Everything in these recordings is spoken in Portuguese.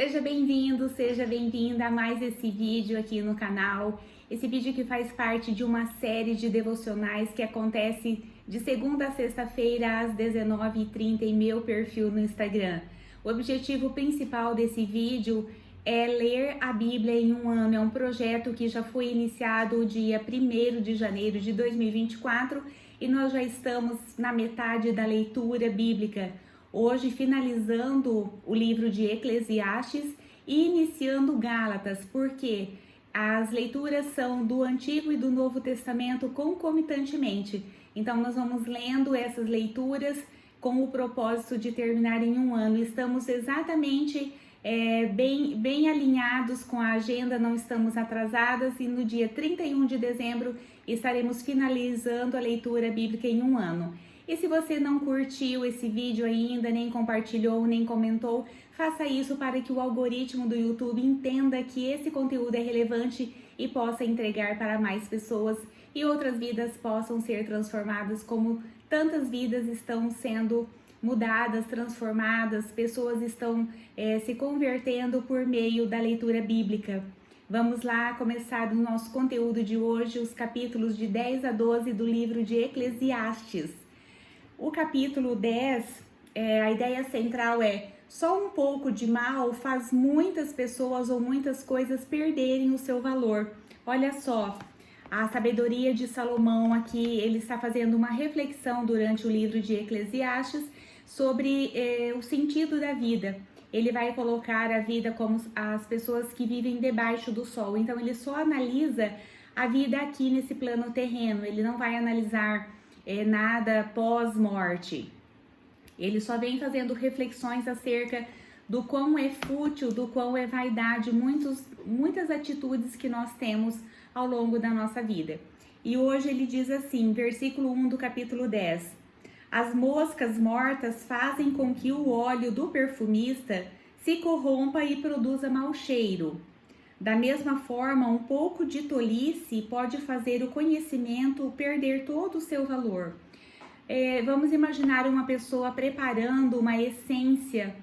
Seja bem-vindo, seja bem-vinda a mais esse vídeo aqui no canal. Esse vídeo que faz parte de uma série de devocionais que acontece de segunda a sexta-feira às 19h30 em meu perfil no Instagram. O objetivo principal desse vídeo é ler a Bíblia em um ano. É um projeto que já foi iniciado dia 1º de janeiro de 2024 e nós já estamos na metade da leitura bíblica. Hoje finalizando o livro de Eclesiastes e iniciando Gálatas, porque as leituras são do Antigo e do Novo Testamento concomitantemente. Então nós vamos lendo essas leituras com o propósito de terminar em um ano. Estamos exatamente bem alinhados com a agenda, não estamos atrasadas, e no dia 31 de dezembro estaremos finalizando a leitura bíblica em um ano. E se você não curtiu esse vídeo ainda, nem compartilhou, nem comentou, faça isso para que o algoritmo do YouTube entenda que esse conteúdo é relevante e possa entregar para mais pessoas e outras vidas possam ser transformadas, como tantas vidas estão sendo mudadas, transformadas, pessoas estão se convertendo por meio da leitura bíblica. Vamos lá começar o nosso conteúdo de hoje, os capítulos de 10 a 12 do livro de Eclesiastes. O capítulo 10, a ideia central é: só um pouco de mal faz muitas pessoas ou muitas coisas perderem o seu valor. Olha só, a sabedoria de Salomão aqui, ele está fazendo uma reflexão durante o livro de Eclesiastes sobre o sentido da vida. Ele vai colocar a vida como as pessoas que vivem debaixo do sol. Então ele só analisa a vida aqui nesse plano terreno, ele não vai analisar nada pós-morte. Ele só vem fazendo reflexões acerca do quão é fútil, do quão é vaidade, muitas atitudes que nós temos ao longo da nossa vida. E hoje ele diz assim, versículo 1 do capítulo 10: as moscas mortas fazem com que o óleo do perfumista se corrompa e produza mau cheiro. Da mesma forma, um pouco de tolice pode fazer o conhecimento perder todo o seu valor. Vamos imaginar uma pessoa preparando uma essência,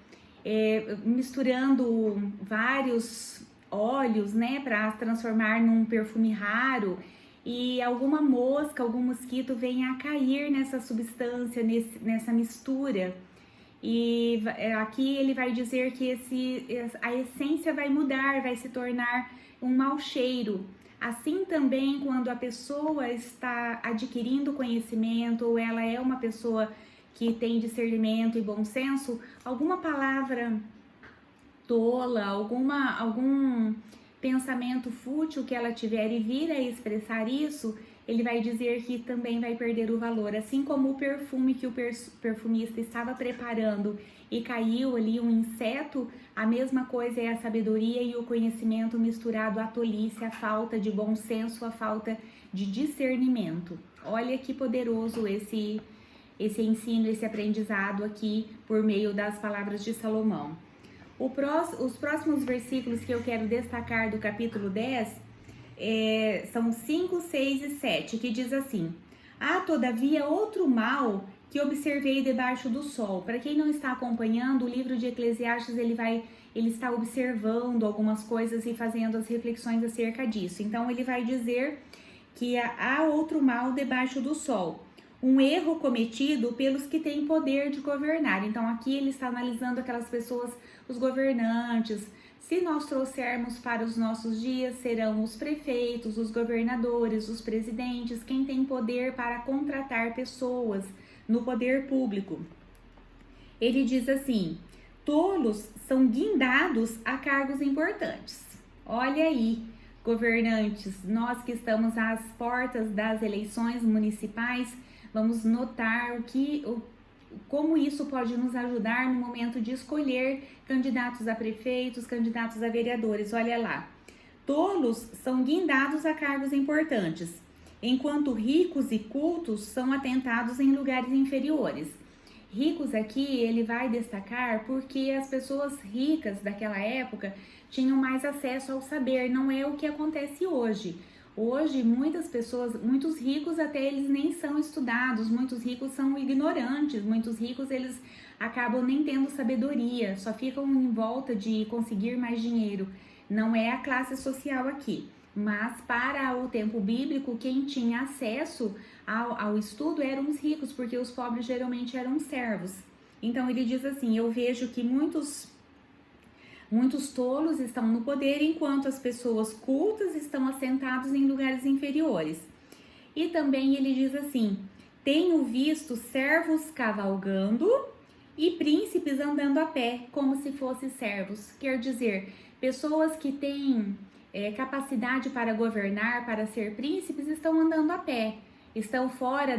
misturando vários óleos, né, para transformar num perfume raro, e alguma mosca, algum mosquito venha a cair nessa substância, nessa mistura. E aqui ele vai dizer que a essência vai mudar, vai se tornar um mau cheiro. Assim também, quando a pessoa está adquirindo conhecimento, ou ela é uma pessoa que tem discernimento e bom senso, alguma palavra tola, algum pensamento fútil que ela tiver e vir a expressar isso, ele vai dizer que também vai perder o valor. Assim como o perfume que o perfumista estava preparando e caiu ali um inseto, a mesma coisa é a sabedoria e o conhecimento misturado à tolice, à falta de bom senso, à falta de discernimento. Olha que poderoso esse ensino, esse aprendizado aqui por meio das palavras de Salomão. Os próximos versículos que eu quero destacar do capítulo 10 são 5, 6 e 7, que diz assim: há todavia outro mal que observei debaixo do sol. Para quem não está acompanhando, o livro de Eclesiastes, ele está observando algumas coisas e fazendo as reflexões acerca disso. Então ele vai dizer que há outro mal debaixo do sol, um erro cometido pelos que têm poder de governar. Então aqui ele está analisando aquelas pessoas, os governantes. Se nós trouxermos para os nossos dias, serão os prefeitos, os governadores, os presidentes, quem tem poder para contratar pessoas no poder público. Ele diz assim: tolos são guindados a cargos importantes. Olha aí, governantes, nós que estamos às portas das eleições municipais, vamos notar como isso pode nos ajudar no momento de escolher candidatos a prefeitos, candidatos a vereadores. Olha lá, tolos são guindados a cargos importantes, enquanto ricos e cultos são atentados em lugares inferiores. Ricos aqui ele vai destacar porque as pessoas ricas daquela época tinham mais acesso ao saber, não é o que acontece hoje. Hoje, muitas pessoas, muitos ricos até eles nem são estudados, muitos ricos são ignorantes, muitos ricos eles acabam nem tendo sabedoria, só ficam em volta de conseguir mais dinheiro. Não é a classe social aqui, mas para o tempo bíblico, quem tinha acesso ao estudo eram os ricos, porque os pobres geralmente eram servos. Então ele diz assim: eu vejo que muitos tolos estão no poder, enquanto as pessoas cultas estão assentados em lugares inferiores. E também ele diz assim: tenho visto servos cavalgando e príncipes andando a pé, como se fossem servos. Quer dizer, pessoas que têm capacidade para governar, para ser príncipes, estão andando a pé, estão fora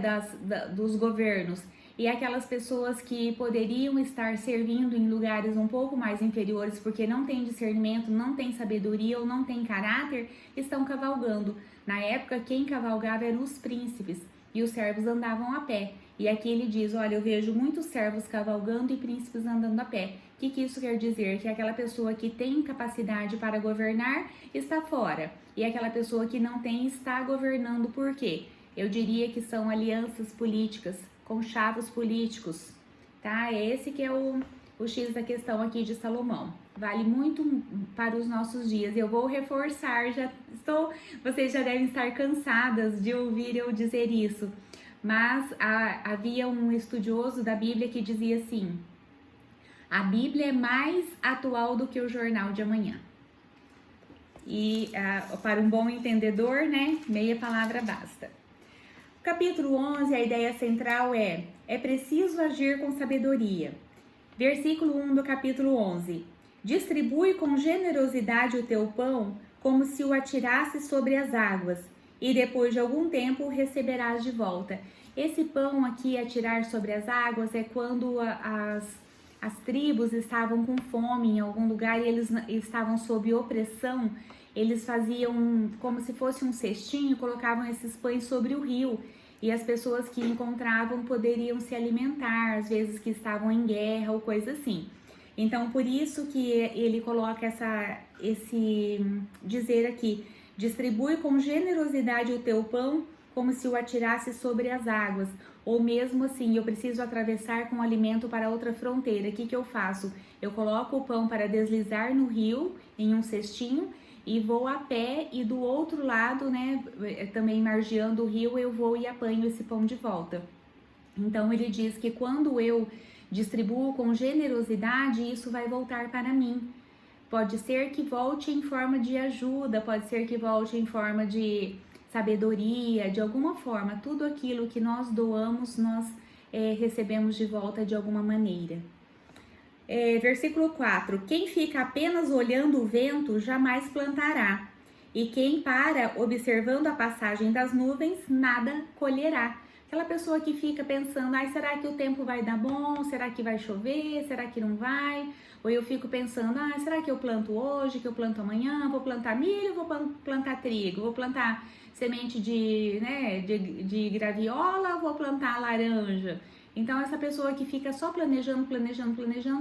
dos governos. E aquelas pessoas que poderiam estar servindo em lugares um pouco mais inferiores, porque não têm discernimento, não têm sabedoria ou não têm caráter, estão cavalgando. Na época, quem cavalgava eram os príncipes e os servos andavam a pé. E aqui ele diz: olha, eu vejo muitos servos cavalgando e príncipes andando a pé. O que isso quer dizer? Que aquela pessoa que tem capacidade para governar está fora. E aquela pessoa que não tem está governando. Por quê? Eu diria que são alianças políticas, conchavos políticos, tá? Esse que é o X da questão aqui de Salomão. Vale muito para os nossos dias. Eu vou reforçar, vocês já devem estar cansadas de ouvir eu dizer isso, mas havia um estudioso da Bíblia que dizia assim: a Bíblia é mais atual do que o jornal de amanhã. E para um bom entendedor, né, meia palavra basta. Capítulo 11, a ideia central é preciso agir com sabedoria. Versículo 1 do capítulo 11. Distribui com generosidade o teu pão, como se o atirasse sobre as águas, e depois de algum tempo o receberás de volta. Esse pão aqui, atirar sobre as águas, é quando as tribos estavam com fome em algum lugar e eles estavam sob opressão. Eles faziam como se fosse um cestinho, colocavam esses pães sobre o rio, e as pessoas que encontravam poderiam se alimentar, às vezes que estavam em guerra ou coisa assim. Então, por isso que ele coloca esse dizer aqui: distribui com generosidade o teu pão, como se o atirasse sobre as águas. Ou mesmo assim, eu preciso atravessar com alimento para outra fronteira. O que eu faço? Eu coloco o pão para deslizar no rio, em um cestinho, e vou a pé, e do outro lado, né, também margeando o rio, eu vou e apanho esse pão de volta. Então ele diz que quando eu distribuo com generosidade, isso vai voltar para mim. Pode ser que volte em forma de ajuda, pode ser que volte em forma de sabedoria, de alguma forma. Tudo aquilo que nós doamos, nós recebemos de volta de alguma maneira. Versículo 4. Quem fica apenas olhando o vento jamais plantará, e quem para observando a passagem das nuvens nada colherá. Aquela pessoa que fica pensando: ai, será que o tempo vai dar bom? Será que vai chover? Será que não vai? Ou eu fico pensando: ah, será que eu planto hoje, que eu planto amanhã? Vou plantar milho, vou plantar trigo, vou plantar semente de graviola, vou plantar laranja. Então, essa pessoa que fica só planejando,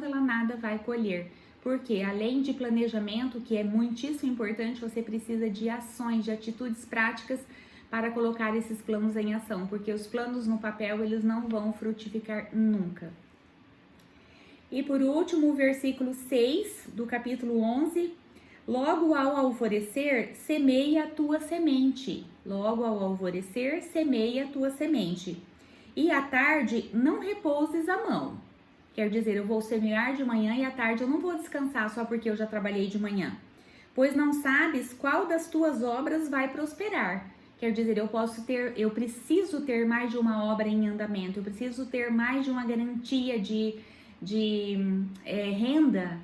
ela nada vai colher. Porque além de planejamento, que é muitíssimo importante, você precisa de ações, de atitudes práticas para colocar esses planos em ação. Porque os planos no papel, eles não vão frutificar nunca. E por último, o versículo 6 do capítulo 11. Logo ao alvorecer, semeia a tua semente. Logo ao alvorecer, semeia a tua semente. E à tarde não repouses a mão. Quer dizer, eu vou semear de manhã e à tarde eu não vou descansar só porque eu já trabalhei de manhã. Pois não sabes qual das tuas obras vai prosperar. Quer dizer, eu preciso ter mais de uma obra em andamento. Eu preciso ter mais de uma garantia de renda.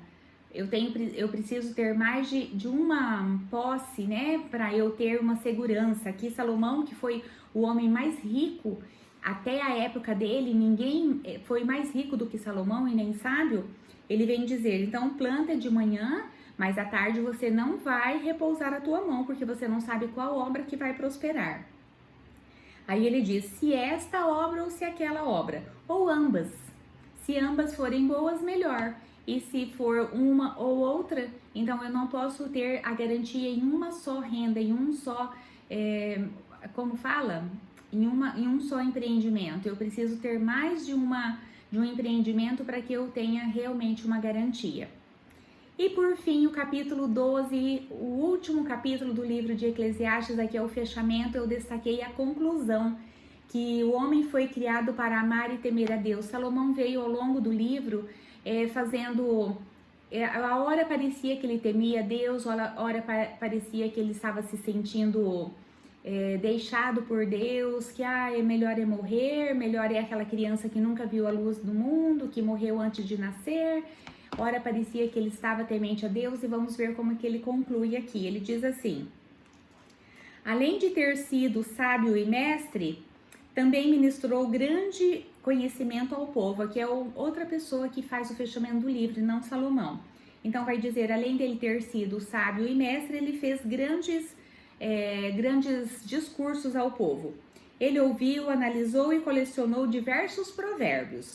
Eu preciso ter mais de uma posse, né? Para eu ter uma segurança. Aqui Salomão, que foi o homem mais rico, até a época dele, ninguém foi mais rico do que Salomão e nem sábio. Ele vem dizer: então planta de manhã, mas à tarde você não vai repousar a tua mão, porque você não sabe qual obra que vai prosperar. Aí ele diz: se esta obra ou se aquela obra, ou ambas. Se ambas forem boas, melhor. E se for uma ou outra, então eu não posso ter a garantia em uma só renda, em um só, em um só empreendimento. Eu preciso ter mais de de um empreendimento para que eu tenha realmente uma garantia. E por fim, o capítulo 12, o último capítulo do livro de Eclesiastes, aqui é o fechamento, eu destaquei a conclusão, que o homem foi criado para amar e temer a Deus. Salomão veio ao longo do livro fazendo... a hora parecia que ele temia Deus, a hora parecia que ele estava se sentindo deixado por Deus, que é melhor é morrer, melhor é aquela criança que nunca viu a luz do mundo, que morreu antes de nascer. Ora parecia que ele estava temente a Deus, e vamos ver como que ele conclui aqui. Ele diz assim: além de ter sido sábio e mestre, também ministrou grande conhecimento ao povo. Aqui é outra pessoa que faz o fechamento do livro, não Salomão. Então vai dizer, além dele ter sido sábio e mestre, ele fez grandes discursos ao povo. Ele ouviu, analisou e colecionou diversos provérbios.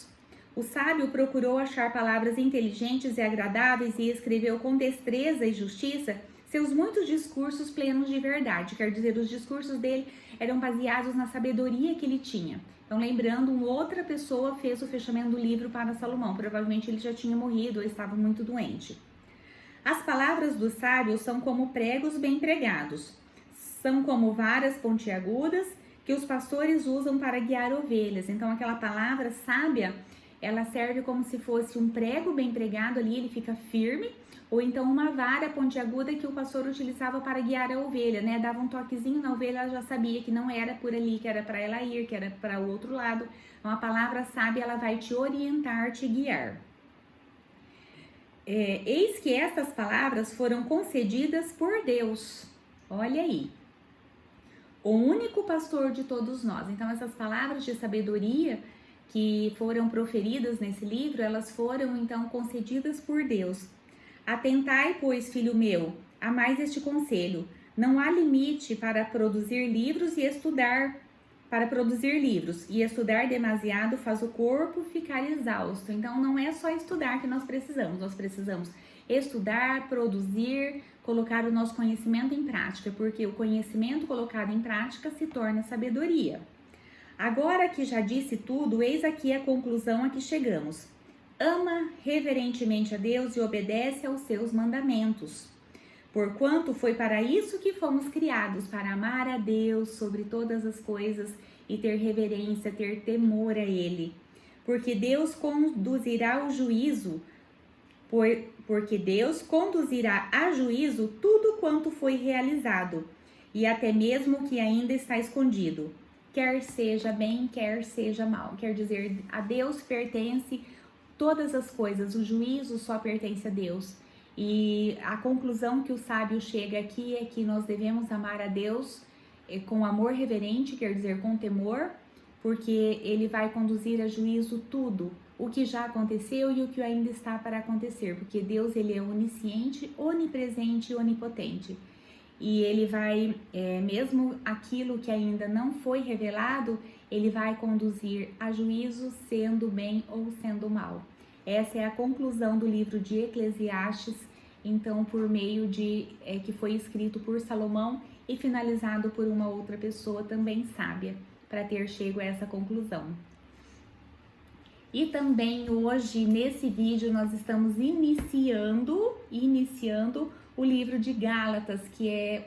O sábio procurou achar palavras inteligentes e agradáveis e escreveu com destreza e justiça seus muitos discursos plenos de verdade. Quer dizer, os discursos dele eram baseados na sabedoria que ele tinha. Então, lembrando, uma outra pessoa fez o fechamento do livro para Salomão. Provavelmente ele já tinha morrido ou estava muito doente. As palavras do sábio são como pregos bem pregados. São como varas pontiagudas que os pastores usam para guiar ovelhas. Então, aquela palavra sábia, ela serve como se fosse um prego bem pregado ali, ele fica firme, ou então uma vara pontiaguda que o pastor utilizava para guiar a ovelha, né? Dava um toquezinho na ovelha, ela já sabia que não era por ali, que era para ela ir, que era para o outro lado. Então, a palavra sábia, ela vai te orientar, te guiar. Eis que estas palavras foram concedidas por Deus. Olha aí. O único pastor de todos nós. Então, essas palavras de sabedoria que foram proferidas nesse livro, elas foram então concedidas por Deus. Atentai, pois, filho meu, a mais este conselho: não há limite para produzir livros e estudar. Para produzir livros e estudar demasiado faz o corpo ficar exausto. Então, não é só estudar que nós precisamos estudar, produzir, colocar o nosso conhecimento em prática, porque o conhecimento colocado em prática se torna sabedoria. Agora que já disse tudo, eis aqui a conclusão a que chegamos. Ama reverentemente a Deus e obedece aos seus mandamentos. Porquanto foi para isso que fomos criados, para amar a Deus sobre todas as coisas e ter reverência, ter temor a Ele. Porque Deus conduzirá o juízo, porque Deus conduzirá a juízo tudo quanto foi realizado, e até mesmo o que ainda está escondido. Quer seja bem, quer seja mal. Quer dizer, a Deus pertence todas as coisas, o juízo só pertence a Deus. E a conclusão que o sábio chega aqui é que nós devemos amar a Deus com amor reverente, quer dizer, com temor, porque Ele vai conduzir a juízo tudo, o que já aconteceu e o que ainda está para acontecer, porque Deus, Ele é onisciente, onipresente e onipotente. E Ele vai, mesmo aquilo que ainda não foi revelado, Ele vai conduzir a juízo, sendo bem ou sendo mal. Essa é a conclusão do livro de Eclesiastes, então por meio de que foi escrito por Salomão e finalizado por uma outra pessoa também sábia, para ter chego a essa conclusão. E também hoje, nesse vídeo, nós estamos iniciando o livro de Gálatas, que é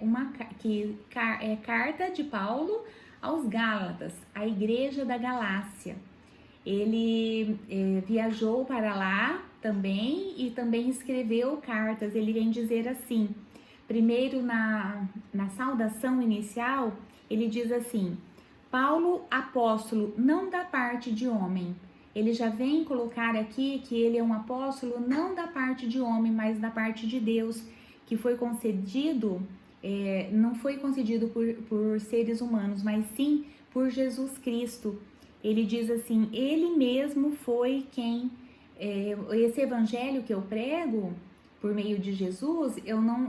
carta de Paulo aos Gálatas, a igreja da Galácia. Ele viajou para lá também e também escreveu cartas. Ele vem dizer assim, primeiro na saudação inicial, ele diz assim: Paulo, apóstolo, não da parte de homem. Ele já vem colocar aqui que ele é um apóstolo não da parte de homem, mas da parte de Deus, que foi concedido, não foi concedido por seres humanos, mas sim por Jesus Cristo. Ele diz assim, ele mesmo foi quem, esse evangelho que eu prego, por meio de Jesus,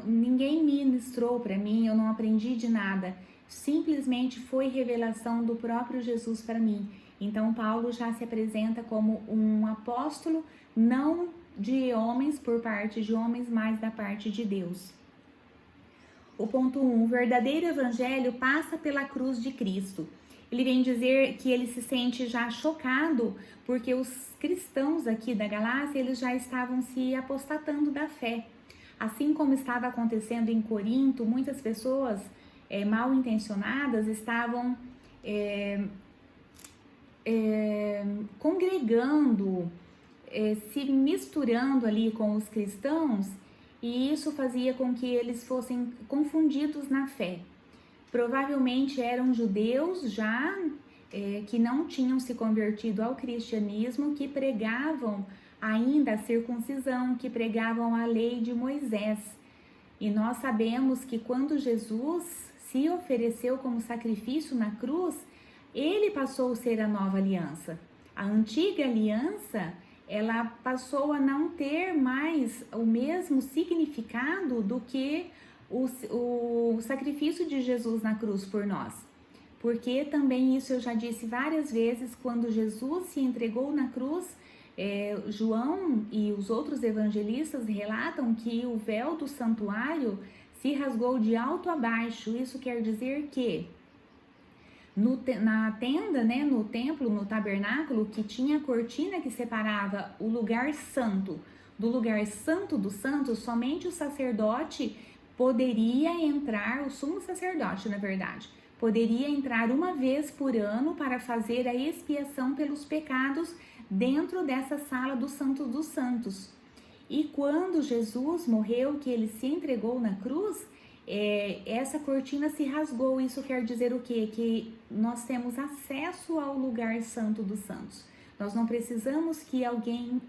ninguém ministrou para mim, eu não aprendi de nada, simplesmente foi revelação do próprio Jesus para mim. Então, Paulo já se apresenta como um apóstolo, não de homens, por parte de homens, mas da parte de Deus. O ponto 1, o verdadeiro evangelho passa pela cruz de Cristo. ele vem dizer que ele se sente já chocado porque os cristãos aqui da Galácia, eles já estavam se apostatando da fé. Assim como estava acontecendo em Corinto, muitas pessoas mal intencionadas estavam congregando, se misturando ali com os cristãos, e isso fazia com que eles fossem confundidos na fé. Provavelmente eram judeus já que não tinham se convertido ao cristianismo, que pregavam ainda a circuncisão, que pregavam a lei de Moisés. E nós sabemos que quando Jesus se ofereceu como sacrifício na cruz, ele passou a ser a nova aliança. A antiga aliança, ela passou a não ter mais o mesmo significado do que o sacrifício de Jesus na cruz por nós. Porque também isso eu já disse várias vezes, quando Jesus se entregou na cruz, João e os outros evangelistas relatam que o véu do santuário se rasgou de alto a baixo. Isso quer dizer que na tenda, no templo, no tabernáculo, que tinha a cortina que separava o lugar santo do lugar santo dos santos, somente o sacerdote poderia entrar, o sumo sacerdote, na verdade, poderia entrar uma vez por ano para fazer a expiação pelos pecados dentro dessa sala do Santo dos Santos. E quando Jesus morreu, que ele se entregou na cruz, essa cortina se rasgou. Isso quer dizer o quê? Que nós temos acesso ao lugar santo dos santos. Nós não precisamos que alguém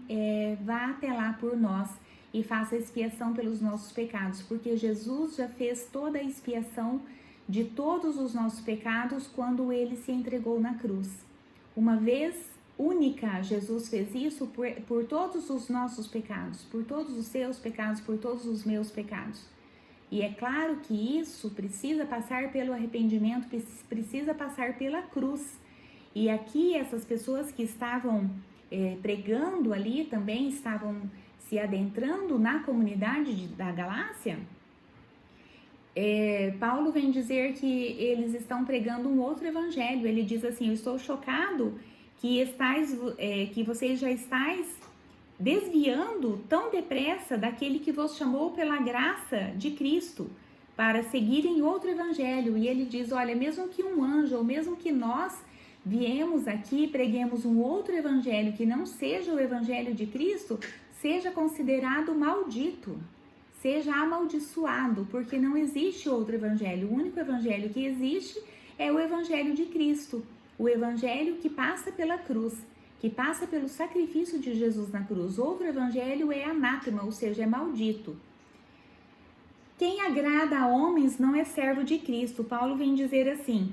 vá até lá por nós e faça expiação pelos nossos pecados, porque Jesus já fez toda a expiação de todos os nossos pecados quando ele se entregou na cruz. Uma vez única, Jesus fez isso por todos os nossos pecados, por todos os seus pecados, por todos os meus pecados. E é claro que isso precisa passar pelo arrependimento, precisa passar pela cruz. E aqui essas pessoas que estavam pregando ali também estavam se adentrando na comunidade da Galácia. Paulo vem dizer que eles estão pregando um outro evangelho. Ele diz assim: eu estou chocado que vocês já estáis desviando tão depressa daquele que vos chamou pela graça de Cristo para seguirem outro evangelho. E ele diz: olha, mesmo que um anjo, ou mesmo que nós viemos aqui e preguemos um outro evangelho que não seja o evangelho de Cristo, seja considerado maldito, seja amaldiçoado, porque não existe outro evangelho. O único evangelho que existe é o evangelho de Cristo, o evangelho que passa pela cruz, que passa pelo sacrifício de Jesus na cruz. Outro evangelho é anátema, ou seja, é maldito. Quem agrada a homens não é servo de Cristo. Paulo vem dizer assim: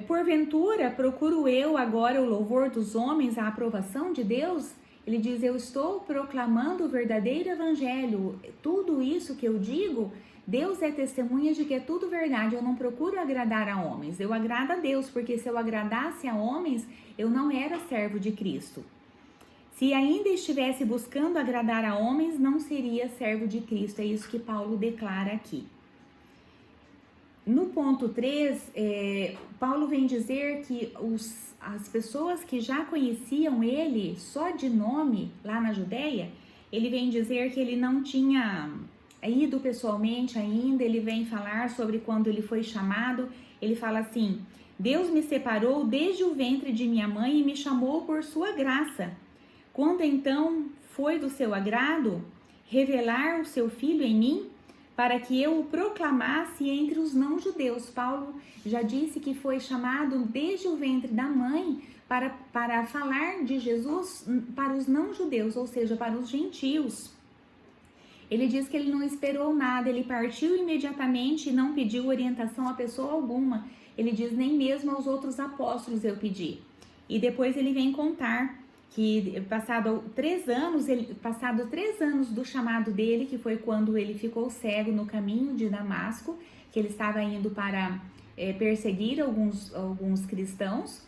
porventura procuro eu agora o louvor dos homens, a aprovação de Deus? Ele diz: eu estou proclamando o verdadeiro evangelho. Tudo isso que eu digo, Deus é testemunha de que é tudo verdade. Eu não procuro agradar a homens, eu agrado a Deus, porque se eu agradasse a homens, eu não era servo de Cristo. Se ainda estivesse buscando agradar a homens, não seria servo de Cristo. É isso que Paulo declara aqui. No ponto 3, Paulo vem dizer que as pessoas que já conheciam ele só de nome lá na Judéia, ele vem dizer que ele não tinha ido pessoalmente ainda. Ele vem falar sobre quando ele foi chamado. Ele fala assim: Deus me separou desde o ventre de minha mãe e me chamou por sua graça. Quando então foi do seu agrado revelar o seu filho em mim, para que eu o proclamasse entre os não-judeus. Paulo já disse que foi chamado desde o ventre da mãe para falar de Jesus para os não-judeus, ou seja, para os gentios. Ele diz que ele não esperou nada, ele partiu imediatamente e não pediu orientação a pessoa alguma. Ele diz: nem mesmo aos outros apóstolos eu pedi. E depois ele vem contar que passado 3 anos do chamado dele, que foi quando ele ficou cego no caminho de Damasco, que ele estava indo para perseguir alguns cristãos,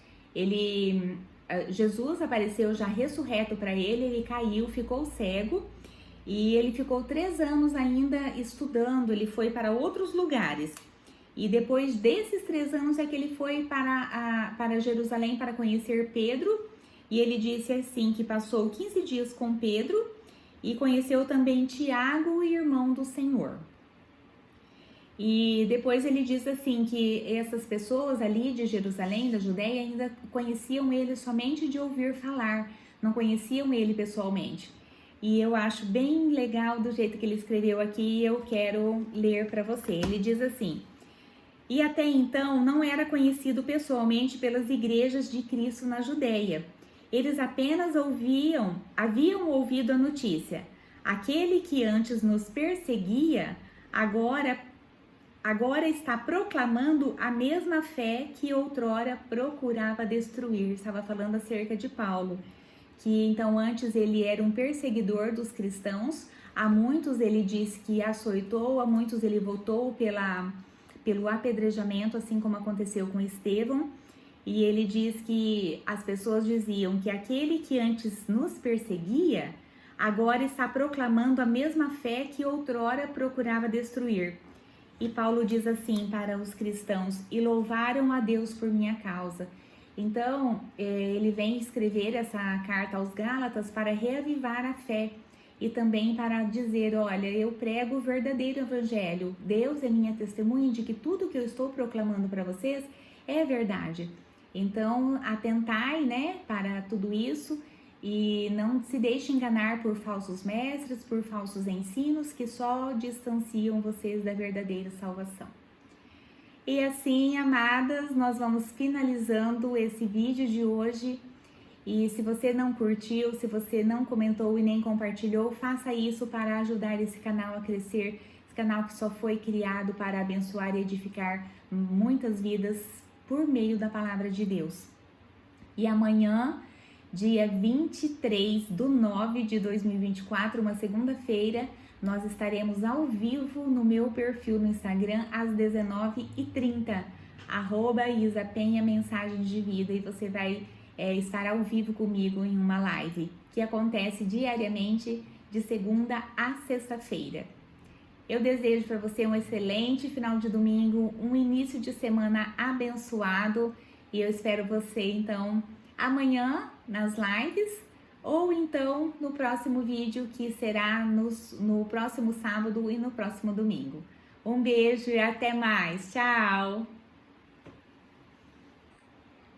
Jesus apareceu já ressurreto para ele, ele caiu, ficou cego, e ele ficou 3 anos ainda estudando. Ele foi para outros lugares. E depois desses 3 anos é que ele foi para Jerusalém para conhecer Pedro. E ele disse assim que passou 15 dias com Pedro e conheceu também Tiago, irmão do Senhor. E depois ele diz assim que essas pessoas ali de Jerusalém, da Judéia, ainda conheciam ele somente de ouvir falar, não conheciam ele pessoalmente. E eu acho bem legal do jeito que ele escreveu aqui e eu quero ler para você. Ele diz assim: e até então não era conhecido pessoalmente pelas igrejas de Cristo na Judéia. Eles apenas haviam ouvido a notícia. Aquele que antes nos perseguia, agora está proclamando a mesma fé que outrora procurava destruir. Estava falando acerca de Paulo, que então antes ele era um perseguidor dos cristãos, a muitos ele disse que açoitou, a muitos ele votou pelo apedrejamento, assim como aconteceu com Estevão. E ele diz que as pessoas diziam que aquele que antes nos perseguia, agora está proclamando a mesma fé que outrora procurava destruir. E Paulo diz assim para os cristãos: e louvaram a Deus por minha causa. Então, ele vem escrever essa carta aos Gálatas para reavivar a fé e também para dizer: olha, eu prego o verdadeiro evangelho. Deus é minha testemunha de que tudo que eu estou proclamando para vocês é verdade. Então, atentai, né, para tudo isso e não se deixe enganar por falsos mestres, por falsos ensinos que só distanciam vocês da verdadeira salvação. E assim, amadas, nós vamos finalizando esse vídeo de hoje. E se você não curtiu, se você não comentou e nem compartilhou, faça isso para ajudar esse canal a crescer. Esse canal que só foi criado para abençoar e edificar muitas vidas por meio da palavra de Deus. E amanhã, dia 23/9 de 2024, uma segunda-feira, nós estaremos ao vivo no meu perfil no Instagram às 19h30, @IsaPenha Mensagens de Vida, e você vai estar ao vivo comigo em uma live que acontece diariamente de segunda a sexta-feira. Eu desejo para você um excelente final de domingo, um início de semana abençoado, e eu espero você então amanhã nas lives ou então no próximo vídeo, que será no próximo sábado e no próximo domingo. Um beijo e até mais. Tchau!